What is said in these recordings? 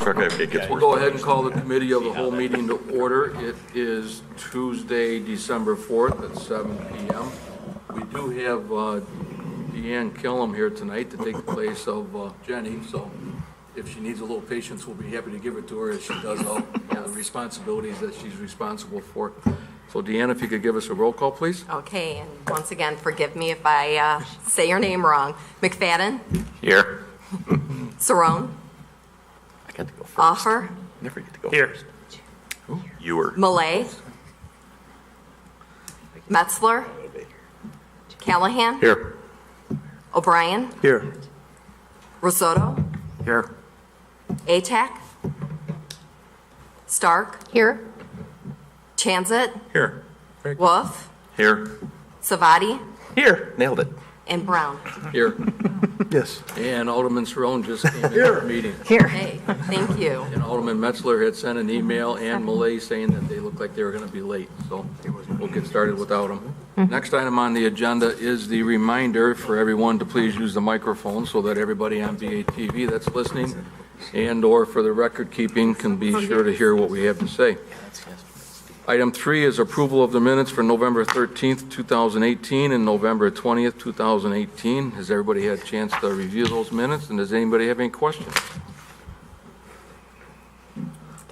It gets worse. Go ahead and call the committee of the whole meeting to order. It is Tuesday, December 4th at 7 p.m. We do have Deanne Killam here tonight to take the place of Jenny, so if she needs a little patience, we'll be happy to give it to her as she does all the responsibilities that she's responsible for. So Deanne, if you could give us a roll call, please. Okay, and once again, forgive me if I say your name wrong. McFadden? Here. Cerrone? I got to go first. Offer? Never get to go Here. first. Ooh, you were. Millay? Metzler? Callahan? Here. O'Brien? Here. Risotto? Here. Atack? Stark? Here. Chanzit? Here. Wolf? Here. Savati? Here. Nailed it. And Brown. Here. Yes. And Alderman Cerrone just came into the meeting. Here. Okay, thank you. And Alderman Metzler had sent an email and Millay saying that they looked like they were going to be late, so we'll get started without them. Next item on the agenda is the reminder for everyone to please use the microphone so that everybody on BATV that's listening and/or for the record keeping can be sure to hear what we have to say. Item 3 is approval of the minutes for November 13th, 2018 and November 20th, 2018. Has everybody had a chance to review those minutes, and does anybody have any questions?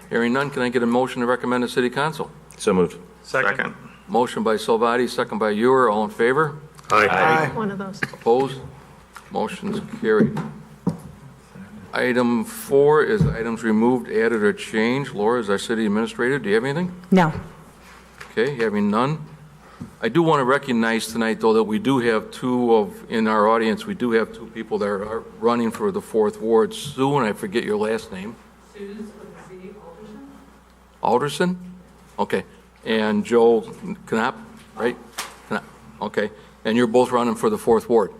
Hearing none, can I get a motion to recommend to City Council? So moved. Second. Motion by Salvati, second by Ewer. All in favor? Aye. One of those. Opposed? Motion's carried. Item 4 is items removed, added, or changed. Laura, as our city administrator, do you have anything? No. Okay, having none. I do want to recognize tonight, though, that we do have in our audience, we do have two people that are running for the 4th Ward. Sue, and I forget your last name. Susan Alderson? Okay. And Joe Knapp, right? Knapp. Okay. And you're both running for the 4th Ward.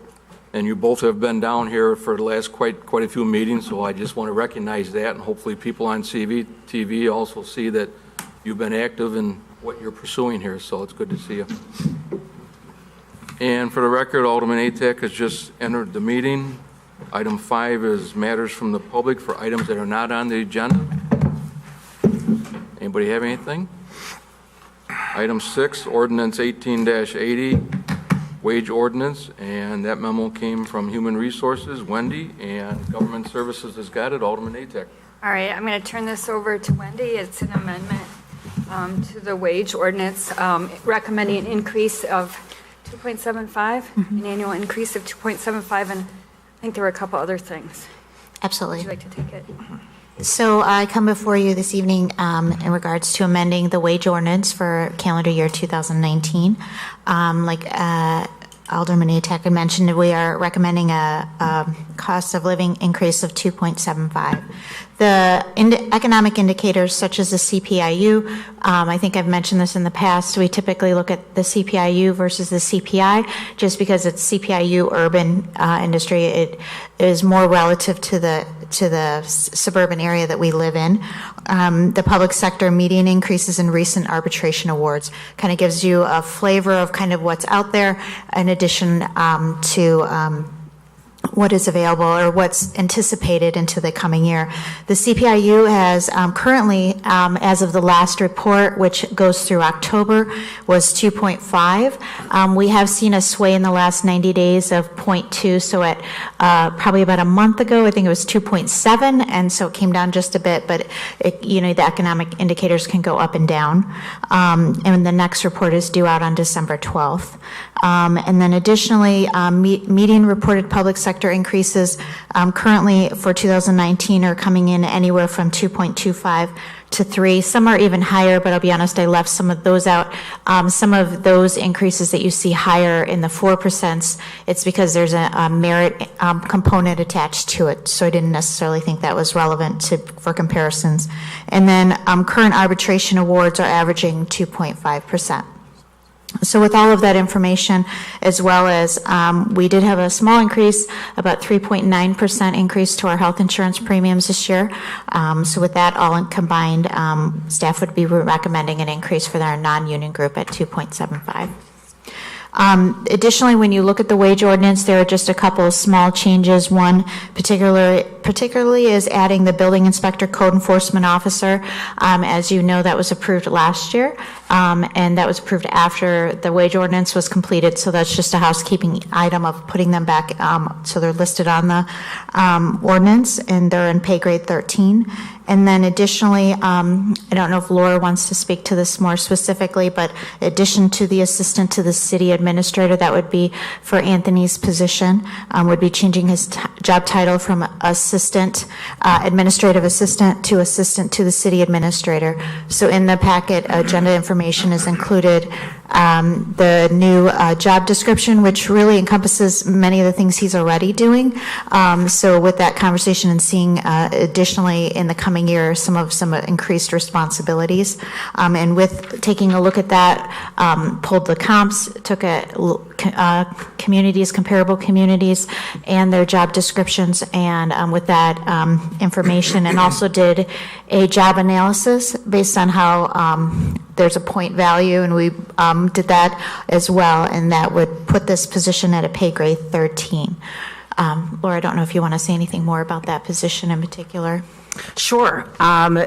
And you both have been down here for the last quite a few meetings, so I just want to recognize that, and hopefully people on TV also see that you've been active in what you're pursuing here, so it's good to see you. And for the record, Alderman Atack has just entered the meeting. Item 5 is matters from the public for items that are not on the agenda. Anybody have anything? Item 6, ordinance 18-80. Wage ordinance, and that memo came from Human Resources, Wendy, and Government Services has got it, Alderman Atack. All right, I'm going to turn this over to Wendy. It's an amendment to the wage ordinance, recommending an increase of 2.75, an annual increase of 2.75, and I think there were a couple other things. Absolutely. Would you like to take it? So I come before you this evening in regards to amending the wage ordinance for calendar year 2019. Like Alderman Atack had mentioned, we are recommending a cost of living increase of 2.75. The economic indicators such as the CPIU, I think I've mentioned this in the past, we typically look at the CPIU versus the CPI just because it's CPIU urban industry. It is more relative to the suburban area that we live in. The public sector median increases in recent arbitration awards kind of gives you a flavor of kind of what's out there in addition to what is available or what's anticipated into the coming year. The CPIU has currently, as of the last report, which goes through October, was 2.5. We have seen a sway in the last 90 days of 0.2, so at probably about a month ago, I think it was 2.7, and so it came down just a bit, but the economic indicators can go up and down. And the next report is due out on December 12th. And then additionally, median reported public sector increases currently for 2019 are coming in anywhere from 2.25 to 3. Some are even higher, but I'll be honest, I left some of those out. Some of those increases that you see higher in the 4%, it's because there's a merit component attached to it. So I didn't necessarily think that was relevant for comparisons. And then current arbitration awards are averaging 2.5%. So with all of that information, as well as we did have a small increase, about 3.9% increase to our health insurance premiums this year. So with that all combined, staff would be recommending an increase for our non-union group at 2.75. Additionally, when you look at the wage ordinance, there are just a couple of small changes. One particularly is adding the building inspector code enforcement officer. As you know, that was approved last year, and that was approved after the wage ordinance was completed. So that's just a housekeeping item of putting them back. So they're listed on the ordinance, and they're in pay grade 13. And then additionally, I don't know if Laura wants to speak to this more specifically, but addition to the assistant to the city administrator, that would be for Anthony's position, would be changing his job title from assistant, administrative assistant to assistant to the city administrator. So in the packet, agenda information is included the new job description, which really encompasses many of the things he's already doing. So with that conversation and seeing additionally in the coming year some increased responsibilities, and with taking a look at that, pulled the comps, took a communities, comparable communities, and their job descriptions, and with that information, and also did a job analysis based on how there's a point value, and we did that as well, and that would put this position at a pay grade 13. Laura, I don't know if you want to say anything more about that position in particular. Sure.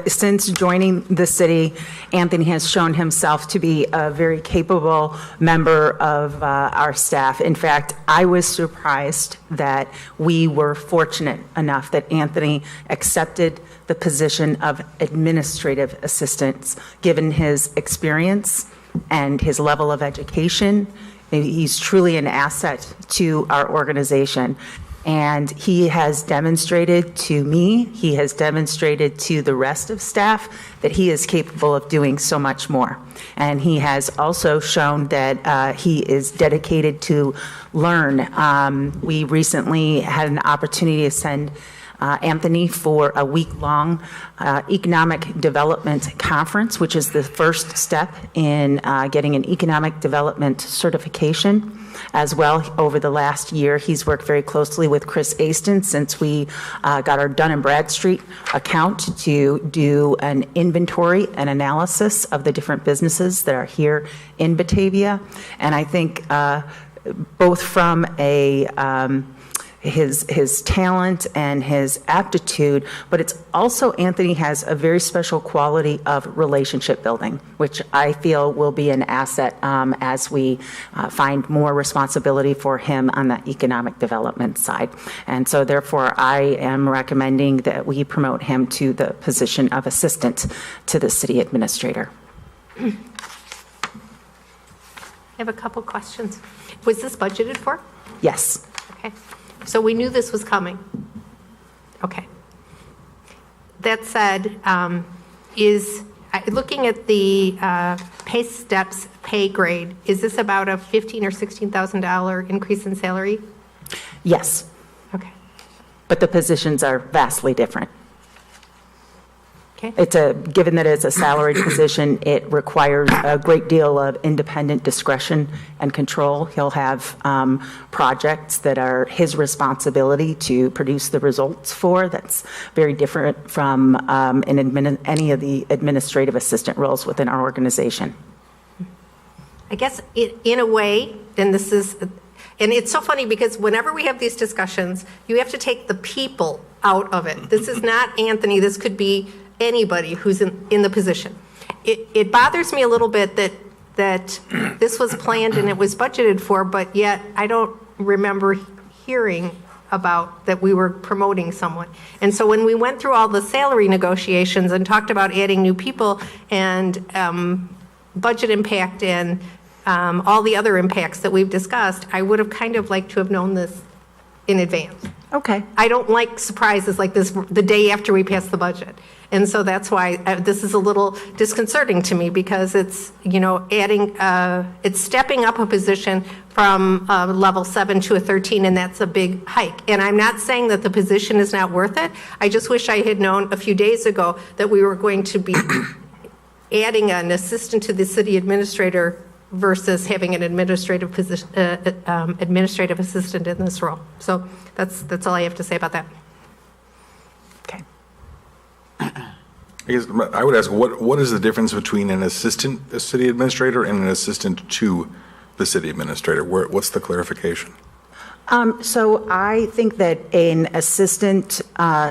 Since joining the city, Anthony has shown himself to be a very capable member of our staff. In fact, I was surprised that we were fortunate enough that Anthony accepted the position of administrative assistant, given his experience and his level of education. He's truly an asset to our organization. And he has demonstrated to me, he has demonstrated to the rest of staff that he is capable of doing so much more. And he has also shown that he is dedicated to learn. We recently had an opportunity to send Anthony for a week-long economic development conference, which is the first step in getting an economic development certification. As well, over the last year, he's worked very closely with Chris Aston since we got our Dun & Bradstreet account to do an inventory and analysis of the different businesses that are here in Batavia. And I think both from his talent and his aptitude, but it's also Anthony has a very special quality of relationship building, which I feel will be an asset as we find more responsibility for him on the economic development side. And so therefore I am recommending that we promote him to the position of assistant to the city administrator. I have a couple questions. Was this budgeted for? Yes. Okay. So we knew this was coming. Okay. That said, looking at the pay steps pay grade, is this about a $15,000 or $16,000 increase in salary? Yes. Okay. But the positions are vastly different. Okay. Given that it's a salaried position, it requires a great deal of independent discretion and control. He'll have projects that are his responsibility to produce the results for. That's very different from any of the administrative assistant roles within our organization. I guess in a way, and it's so funny because whenever we have these discussions, you have to take the people out of it. This is not Anthony. This could be anybody who's in the position. It bothers me a little bit that this was planned and it was budgeted for, but yet I don't remember hearing about that we were promoting someone. And so when we went through all the salary negotiations and talked about adding new people and budget impact and all the other impacts that we've discussed, I would have kind of liked to have known this in advance. Okay. I don't like surprises like this the day after we pass the budget. And so that's why this is a little disconcerting to me because it's, it's stepping up a position from level 7 to a 13, and that's a big hike. And I'm not saying that the position is not worth it. I just wish I had known a few days ago that we were going to be adding an assistant to the city administrator versus having an administrative position, administrative assistant in this role. So that's all I have to say about that. Okay. I guess I would ask, what is the difference between an assistant city administrator and an assistant to the city administrator? What's the clarification? So I think that an assistant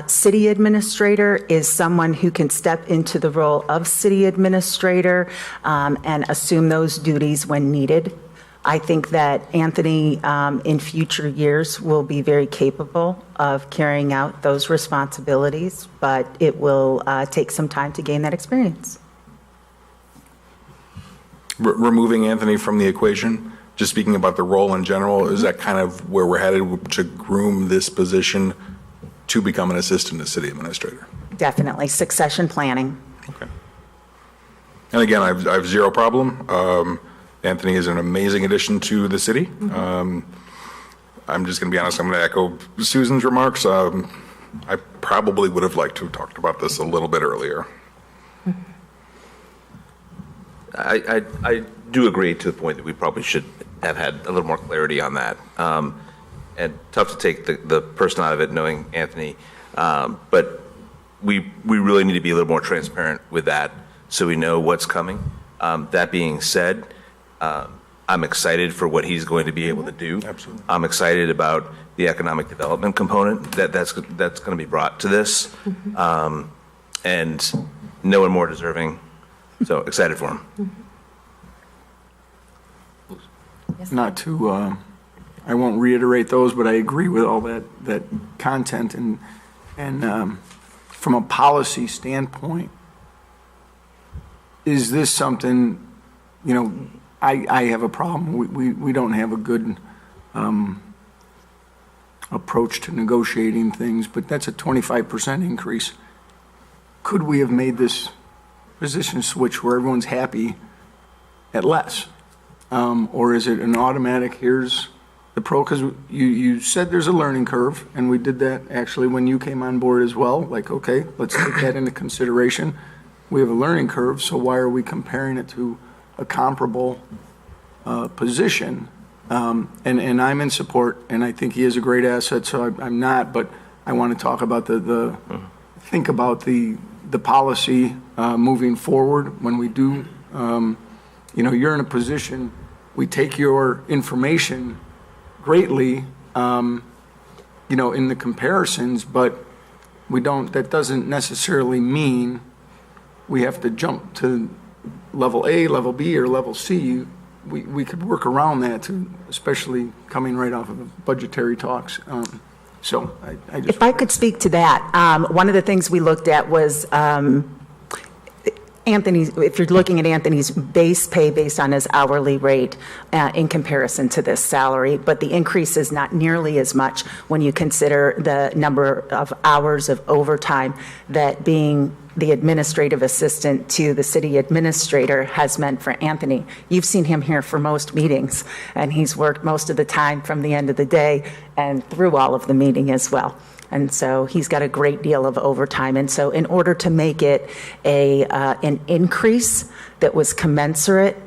city administrator is someone who can step into the role of city administrator and assume those duties when needed. I think that Anthony, in future years, will be very capable of carrying out those responsibilities, but it will take some time to gain that experience. Removing Anthony from the equation, just speaking about the role in general, is that kind of where we're headed to groom this position to become an assistant city administrator? Definitely. Succession planning. Okay. And again, I have zero problem. Anthony is an amazing addition to the city. I'm just going to be honest, I'm going to echo Susan's remarks. I probably would have liked to have talked about this a little bit earlier. I do agree to the point that we probably should have had a little more clarity on that. And tough to take the person out of it, knowing Anthony. But we really need to be a little more transparent with that so we know what's coming. That being said, I'm excited for what he's going to be able to do. Absolutely. I'm excited about the economic development component that's going to be brought to this. And no one more deserving. So excited for him. Not to, I won't reiterate those, but I agree with all that content. And from a policy standpoint, is this something, I have a problem. We don't have a good approach to negotiating things, but that's a 25% increase. Could we have made this position switch where everyone's happy at less? Or is it an automatic, here's the pro? Because you said there's a learning curve, and we did that actually when you came on board as well. Like, okay, let's take that into consideration. We have a learning curve, so why are we comparing it to a comparable position? And I'm in support, and I think he is a great asset, so I'm not, but I want to talk about think about the policy moving forward when we do, you're in a position, we take your information greatly, in the comparisons, but that doesn't necessarily mean we have to jump to level A, level B, or level C. We could work around that too, especially coming right off of the budgetary talks. So I just. If I could speak to that, one of the things we looked at was Anthony's, if you're looking at Anthony's base pay based on his hourly rate in comparison to this salary, but the increase is not nearly as much when you consider the number of hours of overtime that being the administrative assistant to the city administrator has meant for Anthony. You've seen him here for most meetings, and he's worked most of the time from the end of the day and through all of the meeting as well. And so he's got a great deal of overtime. And so in order to make it an increase that was commensurate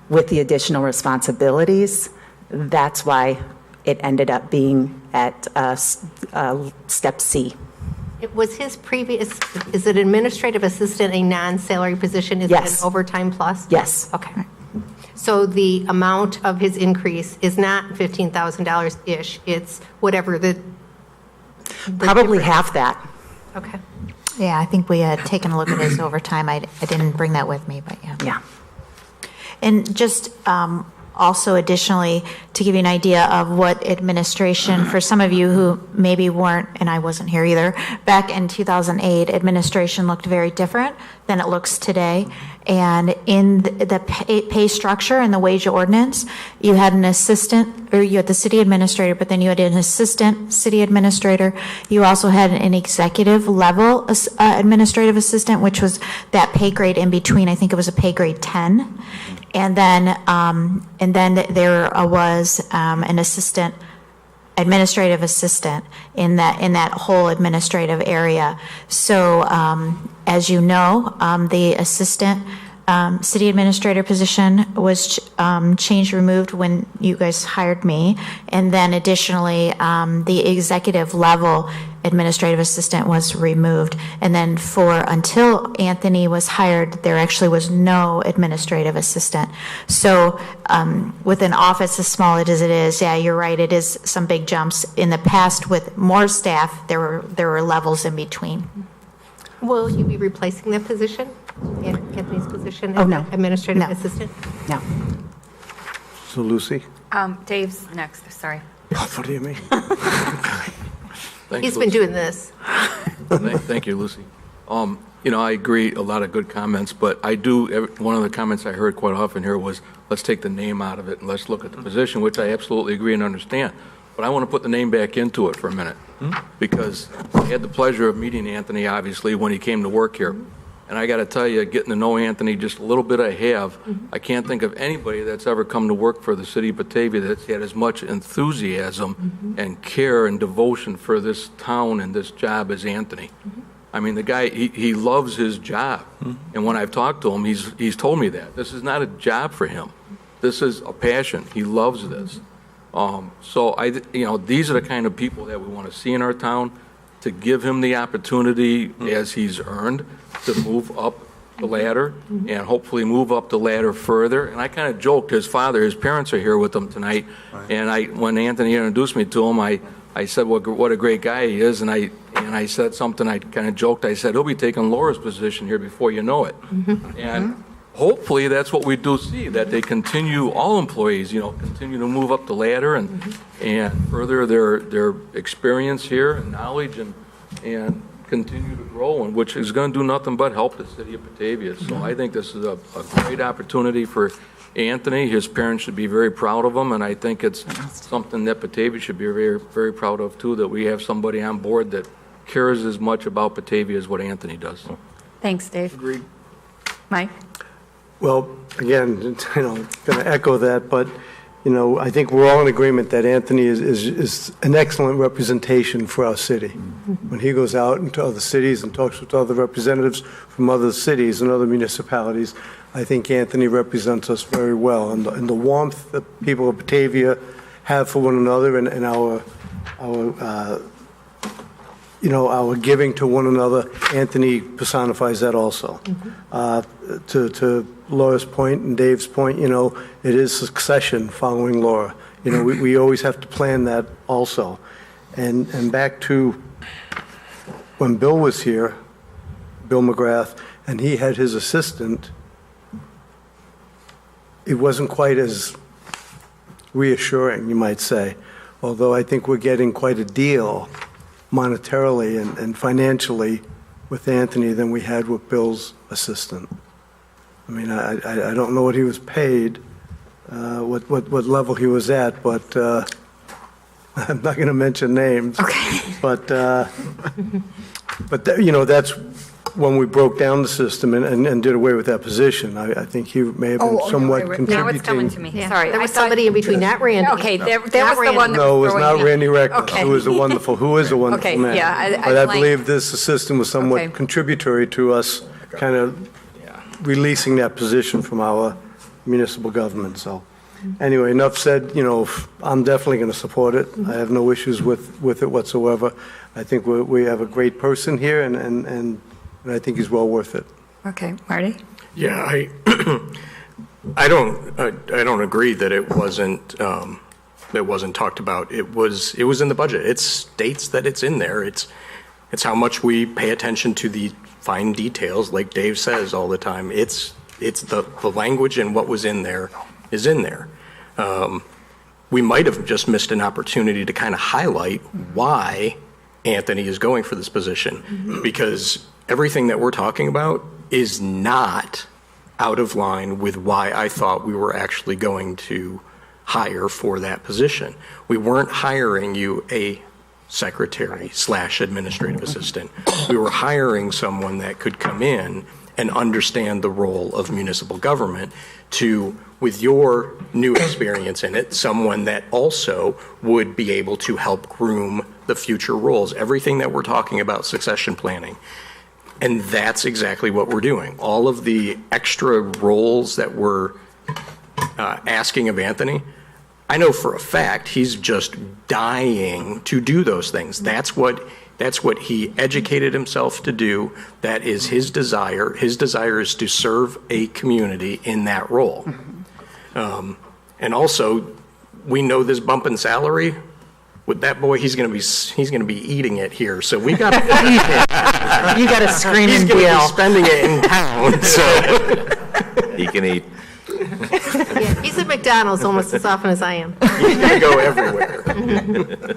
with the additional responsibilities, that's why it ended up being at step C. It was his previous, is it administrative assistant a non-salary position? Is Yes. it an overtime plus? Yes. Okay. So the amount of his increase is not $15,000-ish, it's whatever the Probably difference. half that. Okay. Yeah, I think we had taken a look at his overtime. I didn't bring that with me, but yeah. Yeah. And just also additionally, to give you an idea of what administration, for some of you who maybe weren't, and I wasn't here either, back in 2008, administration looked very different than it looks today. And in the pay structure and the wage ordinance, you had an assistant, or you had the city administrator, but then you had an assistant city administrator. You also had an executive level administrative assistant, which was that pay grade in between. I think it was a pay grade 10. And then there was an administrative assistant in that whole administrative area. So as you know, the assistant city administrator position was removed when you guys hired me. And then additionally, the executive level administrative assistant was removed. And then until Anthony was hired, there actually was no administrative assistant. So with an office as small as it is, yeah, you're right, it is some big jumps. In the past, with more staff, there were levels in between. Will you be replacing that position, Anthony's position Oh, as no. administrative No. assistant? No. So Lucy? Dave's next, sorry. What do you mean? Thanks, He's been Lucy. doing this. Thank you, Lucy. I agree, a lot of good comments, but one of the comments I heard quite often here was, let's take the name out of it and let's look at the position, which I absolutely agree and understand. But I want to put the name back into it for a minute, because I had the pleasure of meeting Anthony, obviously, when he came to work here. And I got to tell you, getting to know Anthony just a little bit I have, I can't think of anybody that's ever come to work for the city of Batavia that's had as much enthusiasm and care and devotion for this town and this job as Anthony. I mean, the guy, he loves his job. And when I've talked to him, he's told me that. This is not a job for him. This is a passion. He loves this. So these are the kind of people that we want to see in our town, to give him the opportunity, as he's earned, to move up the ladder and hopefully move up the ladder further. And I kind of joked, his parents are here with him tonight. And when Anthony introduced me to him, I said what a great guy he is. And I said something, I kind of joked, I said, he'll be taking Laura's position here before you know it. And hopefully that's what we do see, that they continue, all employees, continue to move up the ladder and further their experience here and knowledge and continue to grow, and which is going to do nothing but help the city of Batavia. So I think this is a great opportunity for Anthony. His parents should be very proud of him, and I think it's something that Batavia should be very, very proud of too, that we have somebody on board that cares as much about Batavia as what Anthony does. Thanks, Dave. Agreed. Mike? Well, again, going to echo that, but, I think we're all in agreement that Anthony is an excellent representation for our city. When he goes out into other cities and talks with other representatives from other cities and other municipalities, I think Anthony represents us very well. And the warmth that people of Batavia have for one another and our giving to one another, Anthony personifies that also. To Laura's point and Dave's point, it is succession following Laura. We always have to plan that also. And back to when Bill was here, Bill McGrath, and he had his assistant, it wasn't quite as reassuring, you might say, although I think we're getting quite a deal monetarily and financially with Anthony than we had with Bill's assistant. I mean, I don't know what he was paid, what level he was at, but I'm not going to mention names. Okay. But that's when we broke down the system and did away with that position. I think he may have been somewhat contributing. Now it's coming to me. Yeah. Sorry. There was somebody in between, not Randy. Okay, that was Not the Randy. one that No, it was throwing not me. Randy Reckless, Okay. who is a wonderful Okay, man. yeah, I But I blanked. believe this assistant was somewhat Okay. contributory to us kind of releasing that position from our municipal government, so. Anyway, enough said, I'm definitely going to support it. I have no issues with it whatsoever. I think we have a great person here, and I think he's well worth it. Okay, Marty? Yeah, I don't agree that it wasn't talked about. It was in the budget. It states that it's in there. It's how much we pay attention to the fine details, like Dave says all the time. It's the language and what was in there is in there. We might have just missed an opportunity to kind of highlight why Anthony is going for this position, because everything that we're talking about is not out of line with why I thought we were actually going to hire for that position. We weren't hiring you a secretary/administrative assistant. We were hiring someone that could come in and understand the role of municipal government to, with your new experience in it, someone that also would be able to help groom the future roles. Everything that we're talking about, succession planning. And that's exactly what we're doing. All of the extra roles that we're asking of Anthony, I know for a fact he's just dying to do those things. That's what That's what he educated himself to do. That is his desire. His desire is to serve a community in that role. And also, we know this bump in salary. With that boy, he's going to be eating it here. So we got to feed him. You got a screaming He's going to deal. be spending it in town. So He can eat. Yeah, he's at McDonald's almost as often as I am. he's going to go everywhere.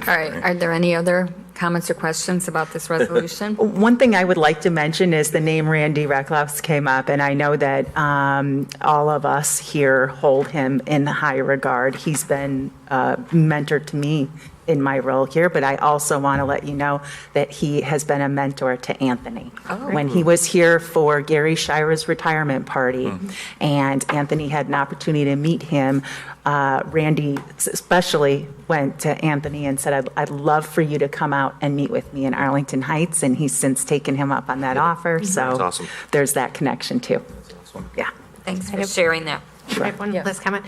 All right, are there any other comments or questions about this resolution? One thing I would like to mention is the name Randy Reckloffs came up, and I know that all of us here hold him in high regard. He's been a mentor to me in my role here, but I also want to let you know that he has been a mentor to Anthony. When he was here for Gary Shira's retirement party, and Anthony had an opportunity to meet him, Randy especially went to Anthony and said, I'd love for you to come out and meet with me in Arlington Heights, and he's since taken him up on that offer, so That's awesome. there's that connection too. Yeah. Thanks for sharing that. I have one last comment.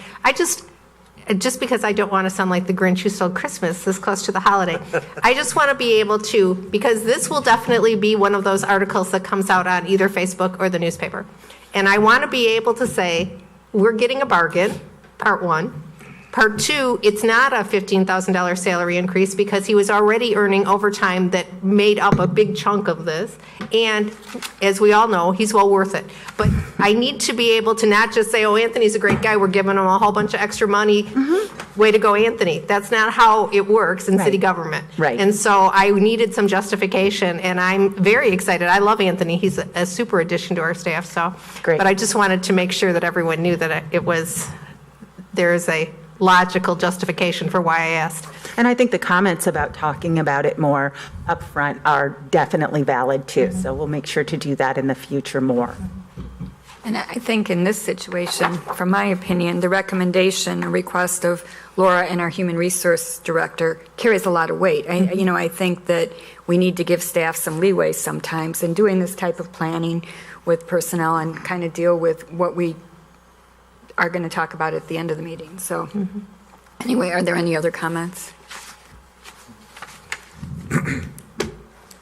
Just because I don't want to sound like the Grinch who stole Christmas this close to the holiday, I just want to be able to, because this will definitely be one of those articles that comes out on either Facebook or the newspaper. And I want to be able to say, we're getting a bargain, part one. Part two, it's not a $15,000 salary increase because he was already earning overtime that made up a big chunk of this. And as we all know, he's well worth it. But I need to be able to not just say, oh, Anthony's a great guy, we're giving him a whole bunch of extra money. Way to go, Anthony. That's not how it works in city government. Right. And so I needed some justification, and I'm very excited. I love Anthony. He's a super addition to our staff. So, Great. But I just wanted to make sure that everyone knew that there's a logical justification for why I asked. And I think the comments about talking about it more upfront are definitely valid too. So we'll make sure to do that in the future more. And I think in this situation, from my opinion, the recommendation or request of Laura and our Human Resource Director carries a lot of weight. I think that we need to give staff some leeway sometimes in doing this type of planning with personnel and kind of deal with what we are going to talk about at the end of the meeting. So anyway, are there any other comments?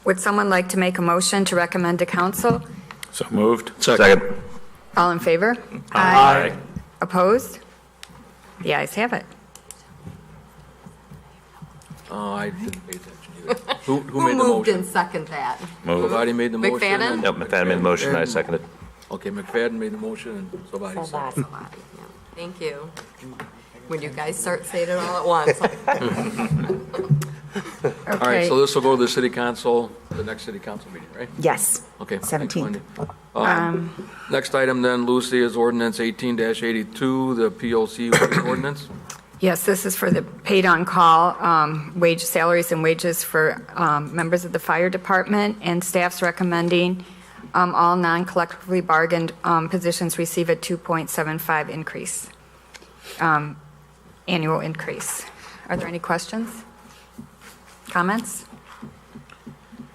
Would someone like to make a motion to recommend to council? So moved. Second. All in favor? Aye. Opposed? The ayes have it. Oh, I didn't pay attention either. Who Who made the moved and motion? second that? Somebody made the motion. McFadden? and- Yep, McFadden made the motion, I seconded. Okay, McFadden made the motion, and somebody seconded. Thank you. When you guys start saying it all at once. All right, so this will go to the city council, the next city council meeting, right? Yes. Okay. thanks, 17th. Wendy. Next item then, Lucy, is ordinance 18-82, the POC wage ordinance. Yes, this is for the paid on-call wage, salaries and wages for members of the fire department, and staff's recommending all non-collectively bargained positions receive a 2.75 increase, annual increase. Are there any questions? Comments?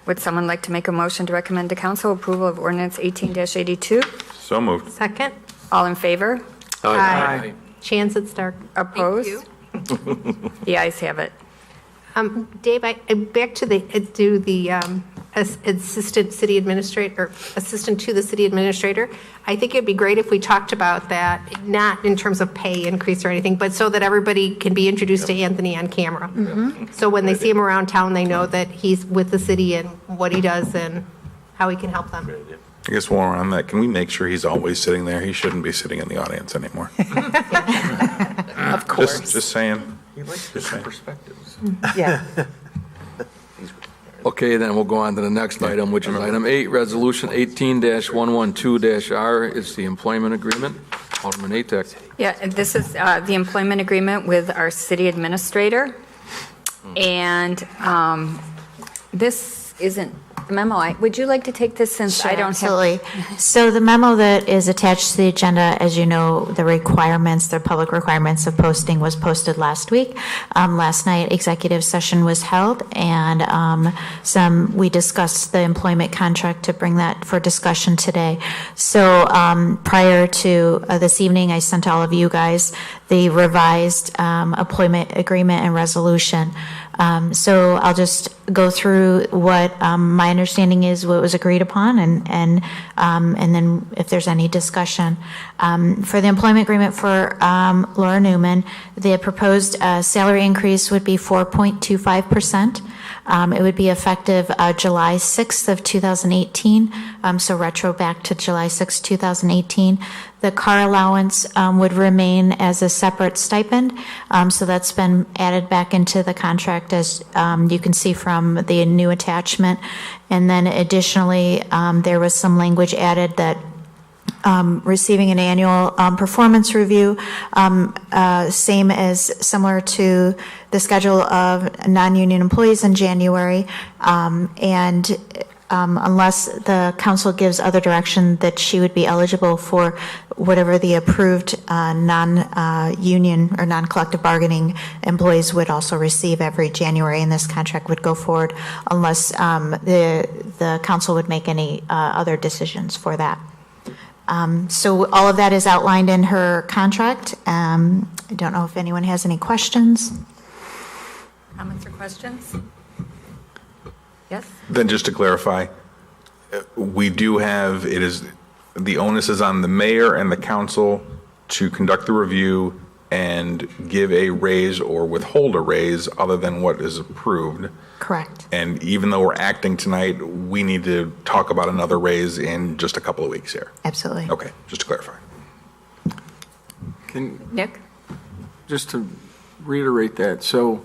Would someone like to make a motion to recommend to council approval of ordinance 18-82? So moved. Second? All in favor? Aye. Chance it's dark. Opposed? you. The ayes have it. Dave, back to the assistant city administrator, or assistant to the city administrator. I think it'd be great if we talked about that, not in terms of pay increase or anything, but so that everybody can be introduced to Anthony on camera. So when they see him around town, they know that he's with the city and what he does and how he can help them. I guess while we're on that, can we make sure he's always sitting there? He shouldn't be sitting in the audience anymore. Of course. Just saying. He likes different perspectives. Yeah. Okay, then we'll go on to the next item, which is item 8, resolution 18-112-R. It's the employment agreement. Alderman Atek. Yeah, and this is the employment agreement with our city administrator. And this isn't the memo. Would you like to take this since I don't have? Absolutely. So the memo that is attached to the agenda, as you know, the requirements, the public requirements of posting was posted last week. Last night, executive session was held, and we discussed the employment contract to bring that for discussion today. So prior to this evening, I sent all of you guys the revised employment agreement and resolution. So I'll just go through what my understanding is, what was agreed upon, and then if there's any discussion. For the employment agreement for Laura Newman, the proposed salary increase would be 4.25%. It would be effective July 6th of 2018, so retro back to July 6th, 2018. The car allowance would remain as a separate stipend, so that's been added back into the contract, as you can see from the new attachment. And then additionally, there was some language added that receiving an annual performance review, same as similar to the schedule of non-union employees in January, and unless the council gives other direction, that she would be eligible for whatever the approved non-union or non-collective bargaining employees would also receive every January, and this contract would go forward unless the council would make any other decisions for that. So all of that is outlined in her contract. I don't know if anyone has any questions. Comments or questions? Yes? Then just to clarify, we do have, the onus is on the mayor and the council to conduct the review and give a raise or withhold a raise other than what is approved. Correct. And even though we're acting tonight, we need to talk about another raise in just a couple of weeks here. Absolutely. Okay, just to clarify. Nick? Just to reiterate that, so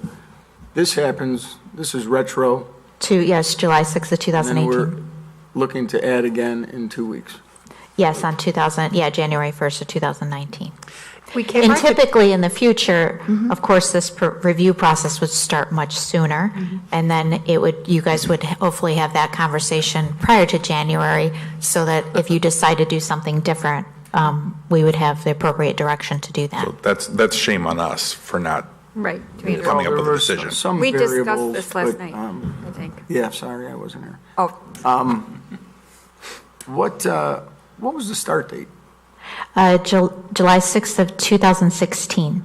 this happens, this is retro, Yes, July 6th of and 2018. then we're looking to add again in 2 weeks. Yes, on January 1st of 2019. We came And right to- typically in the future, of course, this review process would start much sooner, and then you guys would hopefully have that conversation prior to January, so that if you decide to do something different, we would have the appropriate direction to do that. So that's shame on us for not Right. coming up There with a were decision. Some We discussed variables, this last but, night, I think. Yeah, sorry, I wasn't here. Oh, What was the start date? July 6th of 2016.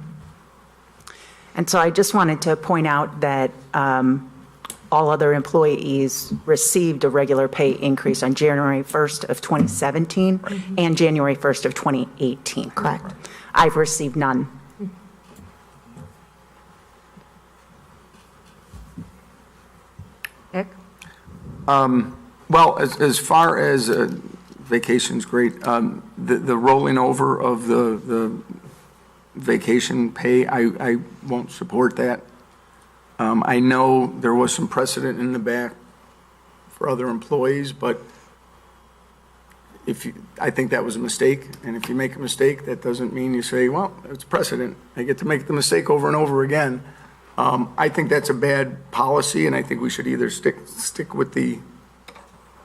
And so I just wanted to point out that all other employees received a regular pay increase on January 1st of 2017 and January 1st of 2018. Correct. I've received none. Nick? Well, as far as vacation's great, the rolling over of the vacation pay, I won't support that. I know there was some precedent in the back for other employees, but I think that was a mistake, and if you make a mistake, that doesn't mean you say, well, it's precedent. I get to make the mistake over and over again. I think that's a bad policy, and I think we should either stick with the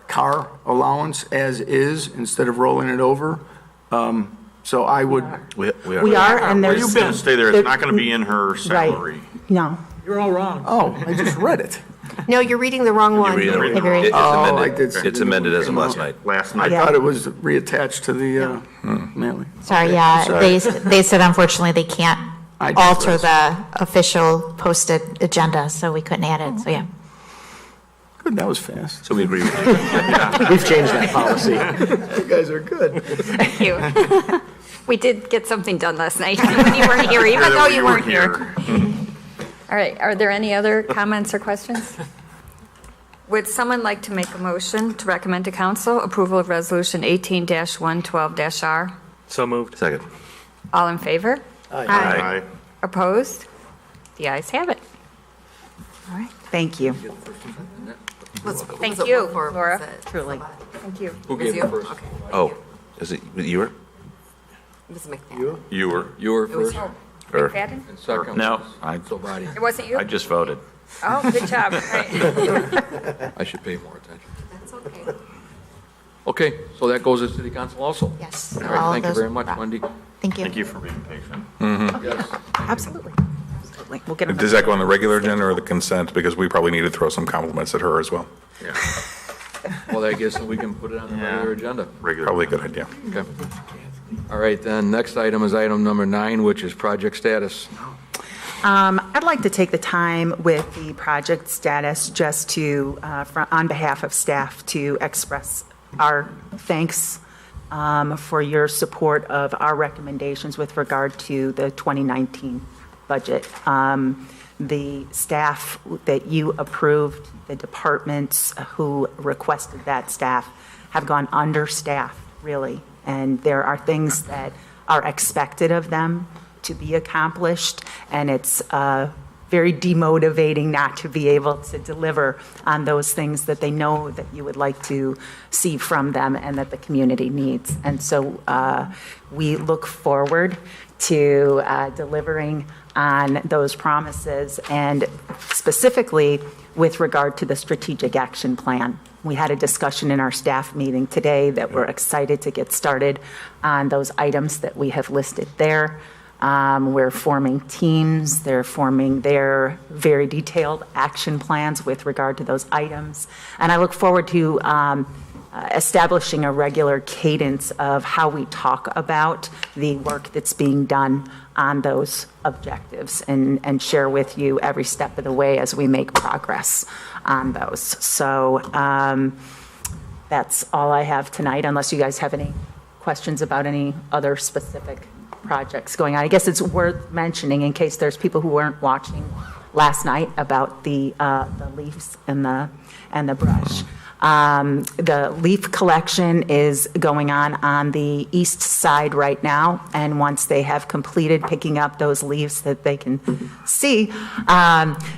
car allowance as is instead of rolling it over. So I would. We are, and there's. It's going to stay there. It's not going to be in her Right. salary. No. You're all wrong. Oh, I just read it. No, you're reading the wrong one. It's Oh, I amended. did see It's amended as of last night. Last I night. thought it was reattached to the mailing. Sorry, yeah, Sorry. they said unfortunately they can't I alter digress. the official posted agenda, so we couldn't add it, so yeah. Good, that was fast. So we agree with you. We've changed that policy. You guys are good. Thank you. We did get something done last night when you weren't here, even though you weren't here. All right, are there any other comments or questions? Would someone like to make a motion to recommend to council approval of Resolution 18-112-R? So moved. Second. All in favor? Aye. Opposed? The ayes have it. All right. Thank you. Thank you, Laura. Truly. Thank you. Who gave you? it first? Okay. Oh, is it you were? Ms. McFadden. You were. You were It was first, you. Or- McFadden? and second No, was I- Sobadi. It wasn't you? I just voted. Oh, good job. Right. I should pay more attention. That's okay. Okay, so that goes to city council also. Yes. All all right, of thank you those- very much, Wendy. Thank you. Thank you for being patient. Yes. Absolutely. Absolutely. We'll get them. Does that go on the regular agenda or the consent? Because we probably need to throw some compliments at her as well. Yeah. Well, I guess we can put it on the regular agenda. Probably a good idea. Okay. All right, then, next item is item number 9, which is project status. I'd like to take the time with the project status just to, on behalf of staff, to express our thanks for your support of our recommendations with regard to the 2019 budget. The staff that you approved, the departments who requested that staff have gone understaffed, really. And there are things that are expected of them to be accomplished, and it's very demotivating not to be able to deliver on those things that they know that you would like to see from them and that the community needs. And so we look forward to delivering on those promises, and specifically with regard to the strategic action plan. We had a discussion in our staff meeting today that we're excited to get started on those items that we have listed there. We're forming teams. They're forming their very detailed action plans with regard to those items. And I look forward to establishing a regular cadence of how we talk about the work that's being done on those objectives and share with you every step of the way as we make progress on those. So that's all I have tonight, unless you guys have any questions about any other specific projects going on. I guess it's worth mentioning, in case there's people who weren't watching last night, about the leaves and the brush. The leaf collection is going on the east side right now, and once they have completed picking up those leaves that they can see,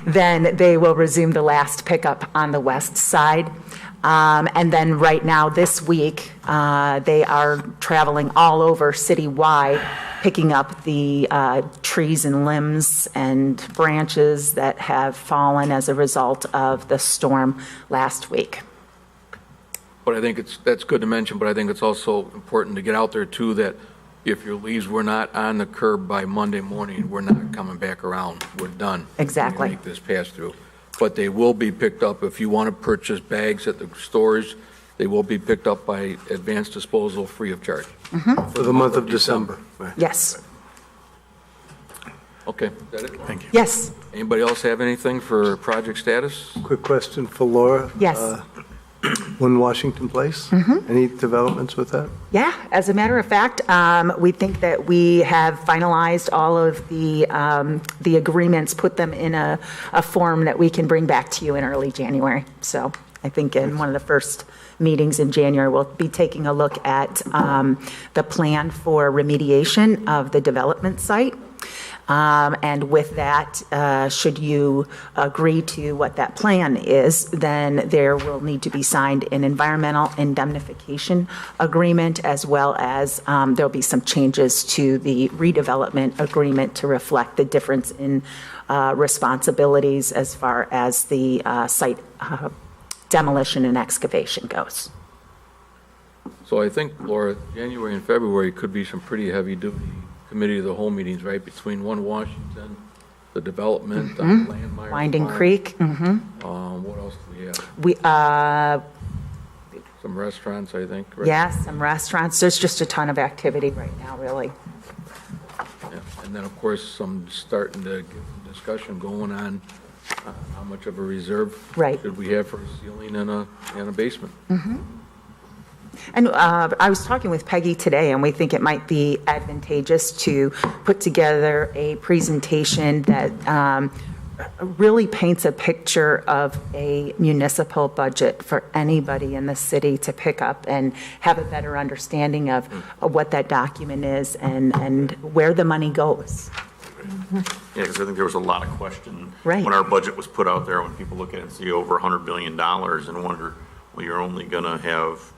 then they will resume the last pickup on the west side. And then right now, this week, they are traveling all over citywide, picking up the trees and limbs and branches that have fallen as a result of the storm last week. But I think that's good to mention, but I think it's also important to get out there too, that if your leaves were not on the curb by Monday morning, we're not coming back around. We're done. Exactly. We make this pass through. But they will be picked up. If you want to purchase bags at the stores, they will be picked up by advanced disposal free of charge. For the month of December. Right. Yes. Okay, is that it? Thank you. Yes. Anybody else have anything for project status? Quick question for Laura. Yes. 1 Washington Place? Any developments with that? Yeah, as a matter of fact, we think that we have finalized all of the agreements, put them in a form that we can bring back to you in early January. So I think in one of the first meetings in January, we'll be taking a look at the plan for remediation of the development site. And with that, should you agree to what that plan is, then there will need to be signed an environmental indemnification agreement, as well as there'll be some changes to the redevelopment agreement to reflect the difference in responsibilities as far as the site demolition and excavation goes. So I think, Laura, January and February could be some pretty heavy-duty committee of the whole meetings, right? Between 1 Washington, the development, Landmark. Winding Creek. What else do we have? We, Some restaurants, I think, right? yes, some restaurants. There's just a ton of activity right now, really. Yeah. And then, of course, some starting to get some discussion going on how much of a reserve Right. should we have for a ceiling and a basement. And I was talking with Peggy today, and we think it might be advantageous to put together a presentation that really paints a picture of a municipal budget for anybody in the city to pick up and have a better understanding of what that document is and where the money goes. Yeah, because I think there was a lot of question Right. when our budget was put out there, when people look at it and see over $100 billion and wonder, well, you're only going to have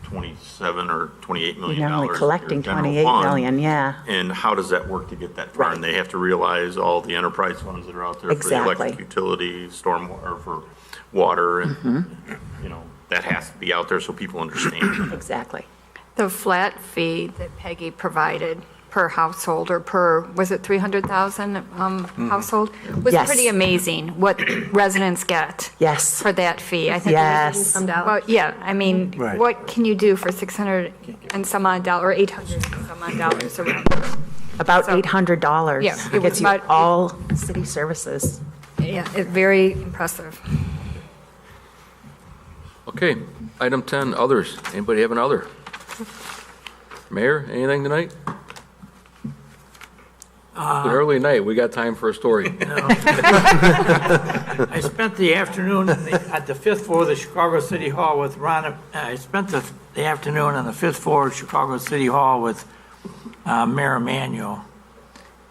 27 or $28 million. You're only in your collecting general 28 fund. million, yeah. And how does that work to get that far? Right. And they have to realize all the enterprise funds that are out there for the Exactly. electric utility, stormwater, for water, and, you know, that has to be out there so people understand. Exactly. The flat fee that Peggy provided per household, or per, was it 300,000 household? Was Yes. pretty amazing what residents get Yes. for that fee. I think. Yes. Well, yeah, I mean, Right. what can you do for $600 and some odd dollars, or $800 and some odd dollars around? About So- $800. Yeah, it was Gets you about- all city services. Yeah, very impressive. Okay, item 10, others. Anybody have an other? Mayor, anything tonight? It's an early night, we got time for a story. I spent the afternoon at the fifth floor of the Chicago City Hall with Ron. I spent the afternoon on the fifth floor of Chicago City Hall with Mayor Emanuel.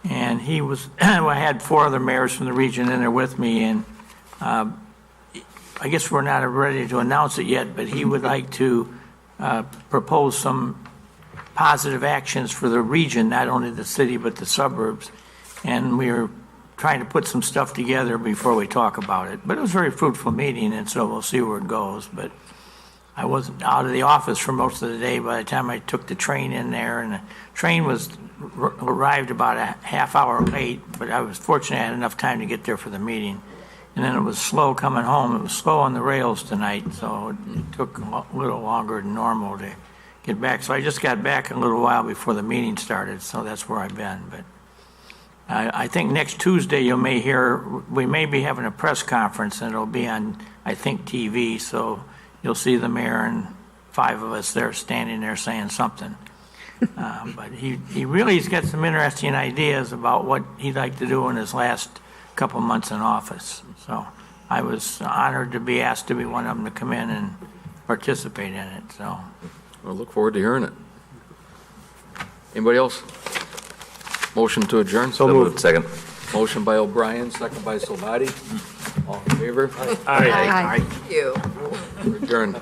And he was, I had 4 other mayors from the region in there with me, and I guess we're not ready to announce it yet, but he would like to propose some positive actions for the region, not only the city, but the suburbs. And we were trying to put some stuff together before we talk about it. But it was a very fruitful meeting, and so we'll see where it goes. But I wasn't out of the office for most of the day by the time I took the train in there, and the train arrived about a half hour late, but I was fortunate I had enough time to get there for the meeting. And then it was slow coming home. It was slow on the rails tonight, so it took a little longer than normal to get back. So I just got back a little while before the meeting started, so that's where I've been. But I think next Tuesday you may hear, we may be having a press conference, and it'll be on, I think, TV, so you'll see the mayor and 5 of us there standing there saying something. But he really's got some interesting ideas about what he'd like to do in his last couple months in office. So I was honored to be asked to be one of them to come in and participate in it, so. I look forward to hearing it. Anybody else? Motion to adjourn? So moved. Second. Motion by O'Brien, second by Salvati. All in favor? Aye. Thank you. Adjourned.